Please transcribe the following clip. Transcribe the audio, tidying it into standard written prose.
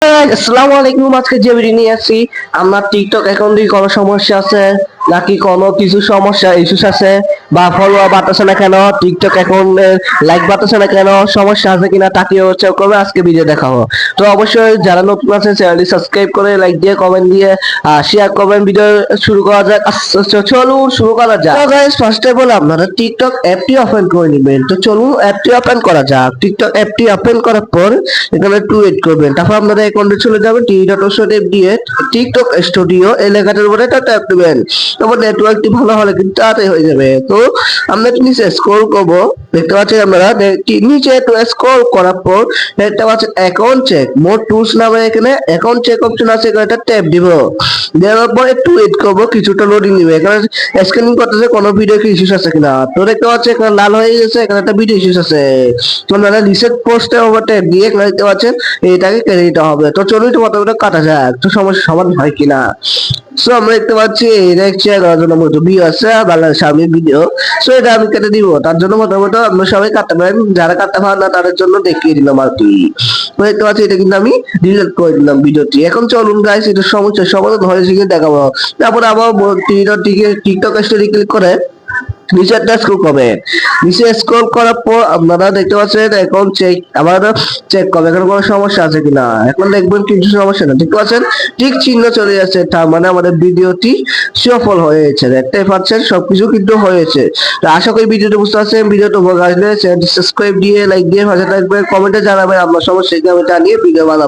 আসসালামু আলাইকুম। আজকে যে ভিডিও নিয়ে আসছি, আমার টিকটক অ্যাকাউন্টে কোনো সমস্যা আছে নাকি কোনো কিছু সমস্যা ইস্যুস আছে, বা ফলোয়ার বাড়তেছে না কেন, টিকটক অ্যাকাউন্টের লাইক বাড়তেছে না কেন, সমস্যা আছে কিনা তাকেও চেক করবে, আজকে ভিডিও দেখাবো। তো অবশ্যই যারা নতুন আছে চ্যানেলটি সাবস্ক্রাইব করে লাইক দিয়ে কমেন্ট দিয়ে শেয়ার করবেন। ভিডিও শুরু করা যাক। চলুন শুরু করা যাক। তো গাইস, ফার্স্ট অফ অল আপনারা টিকটক অ্যাপটি ওপেন করে নেবেন। তো চলুন অ্যাপটি ওপেন করা যাক। টিকটক অ্যাপটি ওপেন করার পর এখানে একটু ওয়েট করবেন, তারপর আপনারা অ্যাকাউন্টে চলে যাবেন। টিকটক স্টুডিও এই লেখাটার উপরে একটা ট্যাপ দিবেন। তারপর নেটওয়ার্কটি ভালো হলে কিন্তু তাড়াতাড়ি হয়ে যাবে। তো আমরা একটু নিচে স্ক্রল করবো, দেখতে পাচ্ছেন আপনারা নিচে একটু স্ক্রল করার পর দেখতে পাচ্ছেন অ্যাকাউন্ট চেক মোর টুলস নামে এখানে অ্যাকাউন্ট চেক অপশন আছে, এখানে একটা ট্যাপ দিব। দেওয়ার পর একটু ওয়েট করবো, কিছুটা লোডিং নিবে। এখানে স্ক্যানিং করতেছে কোনো ভিডিও কি ইস্যুস আছে কিনা। তো দেখতে পাচ্ছেন এখানে লাল হয়ে গেছে, এখানে একটা ভিডিও ইস্যুস আছে। তো আপনারা রিসেট পোস্টে ওভার ট্যাপ দিয়ে এখানে দেখতে পাচ্ছেন এটাকে কেটে দিতে হবে। তো চলুন তো মোটামুটি কাটা যাক, তো সমস্যা সমাধান হয় কিনা। সো আমরা দেখতে পাচ্ছি এটা হচ্ছে 11 জনের মতো ভিউ আছে বাংলাদেশ আর্মির ভিডিও। সো এটা আমি কেটে দিব, তার জন্য মোটামুটি আমরা সবাই কাটতে পারেন, যারা কাটতে পারেন না তাদের জন্য দেখিয়ে দিলাম আর কি। তো দেখতে পাচ্ছি এটা কিন্তু আমি ডিলিট করে দিলাম ভিডিওটি। এখন চলুন গাইস, এটা সমস্যার সমাধান হয়েছে কিনা দেখাবো। তারপর আবার টিকটক স্টোরি ক্লিক করে নিচে একটা স্ক্রল করবেন। নিচে স্ক্রল করার পর আপনারা দেখতে পাচ্ছেন অ্যাকাউন্ট চেক, আবার চেক করবেন এখানে কোনো সমস্যা আছে কিনা। এখন দেখবেন কিছু সমস্যা না, দেখতে পাচ্ছেন ঠিক চিহ্ন চলে যাচ্ছে, তার মানে আমাদের ভিডিওটি সফল হয়েছে। দেখতেই পাচ্ছেন সবকিছু কিন্তু হয়েছে। তো আশা করি ভিডিওটি বুঝতে পারছেন। ভিডিওটি ভালো লাগলে চ্যানেলটি সাবস্ক্রাইব দিয়ে লাইক দিয়ে পাশে থাকবেন, কমেন্টে জানাবেন আপনার সমস্যা কি, আমি জানিয়ে ভিডিও বানাবো।